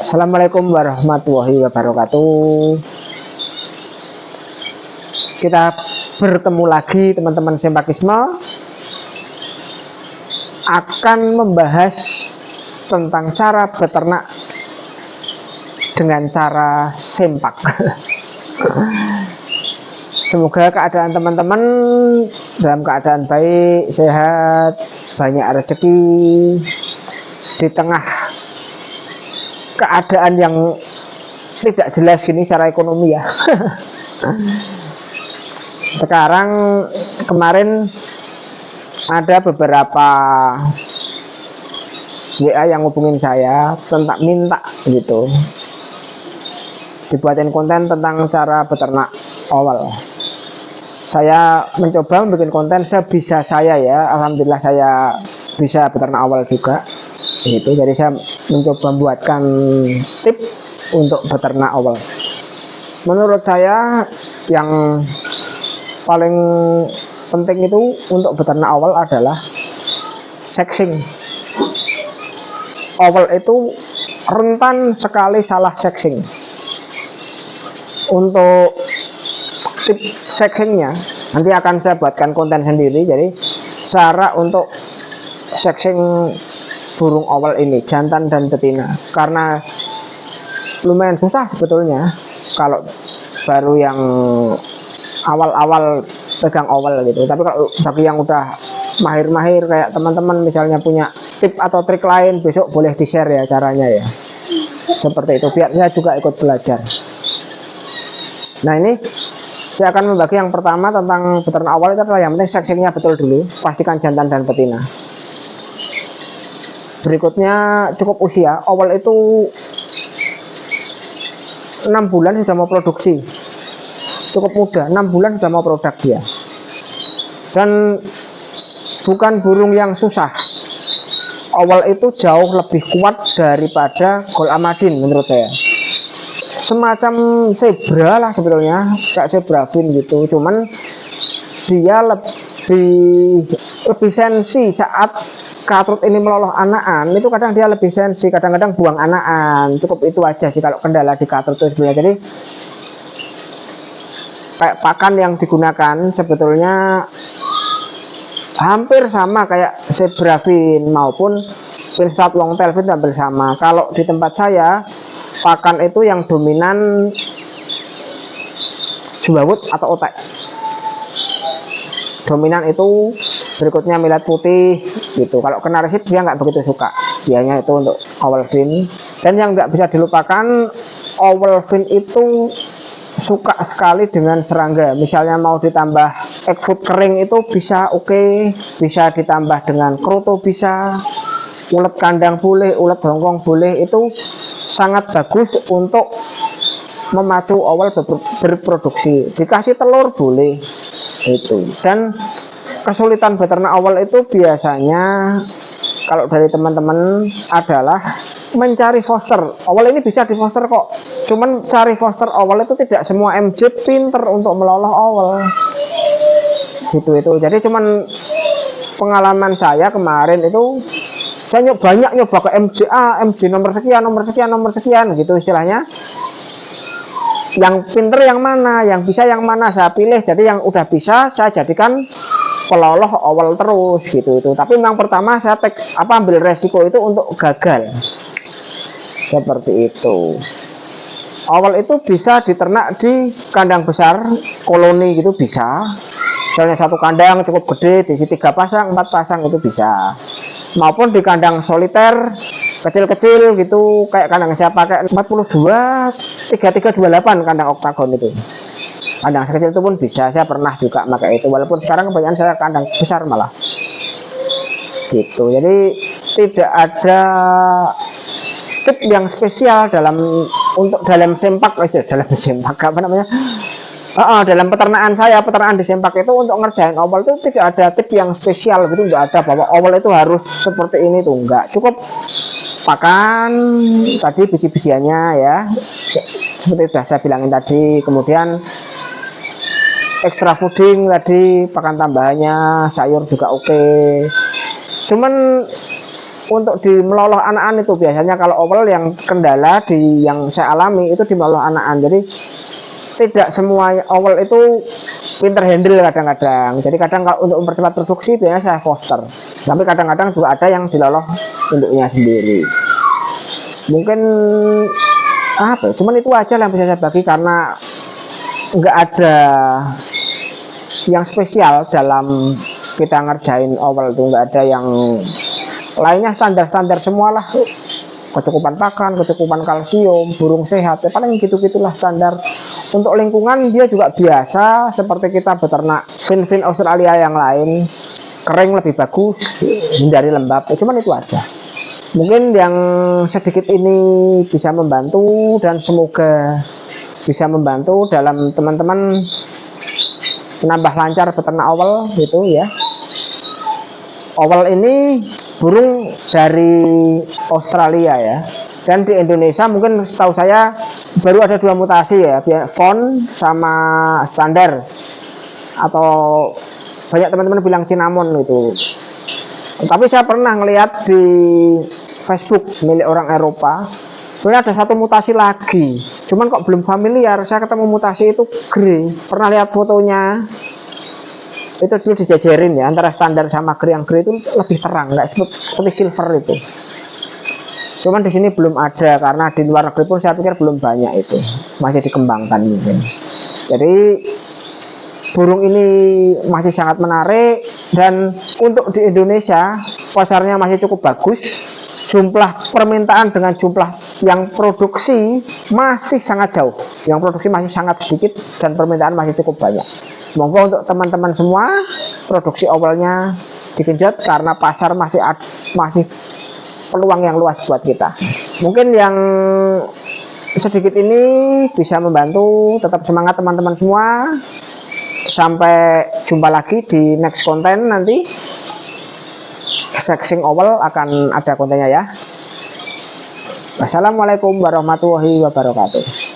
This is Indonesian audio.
Assalamualaikum warahmatullahi wabarakatuh. Kita bertemu lagi teman-teman Sempakisme, akan membahas tentang cara beternak dengan cara sempak. Semoga keadaan teman-teman dalam keadaan baik, sehat, banyak rezeki di tengah keadaan yang tidak jelas gini secara ekonomi ya. Sekarang kemarin ada beberapa WA yang hubungin saya tentang minta gitu dibuatin konten tentang cara beternak awal. Saya mencoba bikin konten sebisa saya ya, alhamdulillah saya bisa beternak awal juga gitu. Jadi saya mencoba membuatkan tip untuk beternak awal. Menurut saya yang paling penting itu untuk beternak awal adalah sexing. Awal itu rentan sekali salah sexing. Untuk tip sexingnya nanti akan saya buatkan konten sendiri. Jadi cara untuk sexing burung awal ini, jantan dan betina, karena lumayan susah sebetulnya kalau baru yang awal-awal pegang awal gitu. Tapi kalau bagi yang udah mahir-mahir kayak teman-teman misalnya punya tip atau trik lain, besok boleh di share ya caranya ya, seperti itu biar saya juga ikut belajar. Nah, ini saya akan membagi yang pertama tentang beternak awal. Itu adalah yang penting sexingnya betul dulu, pastikan jantan dan betina. Berikutnya cukup usia. Awal itu 6 bulan sudah mau produksi, cukup muda, 6 bulan sudah mau produk dia. Dan bukan burung yang susah. Awal itu jauh lebih kuat daripada Gold Amadin menurut saya. Semacam zebra lah sebetulnya, kayak zebra fin gitu, cuman dia lebih sensi saat katrut ini meloloh anakan. Itu kadang dia lebih sensi, kadang-kadang buang anakan. Cukup itu aja sih kalau kendala di katrut itu sebenarnya. Jadi kayak pakan yang digunakan sebetulnya hampir sama kayak zebra fin maupun Finstad longtail fin, hampir sama. Kalau di tempat saya pakan itu yang dominan jewawut atau otek. Dominan itu, berikutnya millet putih gitu. Kalau kena resit dia nggak begitu suka, dianya itu untuk owl fin. Dan yang nggak bisa dilupakan, owl fin itu suka sekali dengan serangga. Misalnya mau ditambah egg food kering itu bisa oke, bisa ditambah dengan kroto, bisa ulet kandang boleh, ulet hongkong boleh. Itu sangat bagus untuk memacu owl berproduksi. Dikasih telur boleh itu. Dan kesulitan beternak awal itu biasanya kalau dari teman-teman adalah mencari foster. Awal ini bisa di foster kok, cuman cari foster awal itu tidak semua MJ pinter untuk meloloh awal gitu. Itu jadi cuman pengalaman saya kemarin itu, saya banyak nyoba ke MJ nomor sekian gitu istilahnya. Yang pinter yang mana, yang bisa yang mana, saya pilih. Jadi yang udah bisa saya jadikan peloloh awal terus gitu. Itu tapi memang pertama saya ambil resiko itu untuk gagal seperti itu. Awal itu bisa diternak di kandang besar, koloni gitu bisa. Misalnya satu kandang cukup gede, diisi 3 pasang, 4 pasang itu bisa. Maupun di kandang soliter kecil-kecil gitu, kayak kandang saya pakai 42 3328 kandang oktagon itu. Kandang kecil itu pun bisa, saya pernah juga pakai itu, walaupun sekarang kebanyakan saya kandang besar malah gitu. Jadi tidak ada tip yang spesial dalam sempak apa namanya, dalam peternakan saya, peternakan di sempak itu untuk ngerjain awal itu tidak ada tip yang spesial gitu, nggak ada bahwa awal itu harus seperti ini tuh, nggak. Cukup pakan tadi biji-bijiannya ya, seperti sudah saya bilangin tadi. Kemudian extra fooding tadi, pakan tambahannya sayur juga oke. Cuman untuk di meloloh anakan itu biasanya kalau owl yang kendala yang saya alami itu di meloloh anakan. Jadi tidak semua owl itu pinter handle kadang-kadang. Jadi kadang kalau untuk mempercepat produksi biasanya saya foster. Tapi kadang-kadang juga ada yang diloloh induknya sendiri. Mungkin apa? Cuman itu aja yang bisa saya bagi karena nggak ada yang spesial dalam kita ngerjain owl itu, nggak ada yang lainnya, standar-standar semualah, kecukupan pakan, kecukupan kalsium, burung sehat, ya paling gitu-gitulah standar. Untuk lingkungan dia juga biasa seperti kita beternak fin-fin Australia yang lain, kering lebih bagus, hindari lembab, cuman itu aja. Mungkin yang sedikit ini bisa membantu dan semoga bisa membantu dalam teman-teman menambah lancar peternak owl gitu ya. Owl ini burung dari Australia ya, dan di Indonesia mungkin setahu saya baru ada 2 mutasi ya, fawn sama standar, atau banyak teman-teman bilang cinnamon gitu. Tapi saya pernah ngelihat di Facebook milik orang Eropa, sebenarnya ada 1 mutasi lagi, cuman kok belum familiar. Saya ketemu mutasi itu grey, pernah lihat fotonya. Itu dulu dijajarin ya, antara standar sama grey. Yang grey itu lebih terang, nggak seperti silver itu. Cuman di sini belum ada, karena di luar negeri pun saya pikir belum banyak, itu masih dikembangkan mungkin. Jadi burung ini masih sangat menarik, dan untuk di Indonesia pasarnya masih cukup bagus. Jumlah permintaan dengan jumlah yang produksi masih sangat jauh, yang produksi masih sangat sedikit dan permintaan masih cukup banyak. Monggo untuk teman-teman semua, produksi owlnya digenjot karena pasar masih peluang yang luas buat kita. Mungkin yang sedikit ini bisa membantu. Tetap semangat teman-teman semua. Sampai jumpa lagi di next konten nanti. Sexing owl akan ada kontennya ya. Wassalamualaikum warahmatullahi wabarakatuh.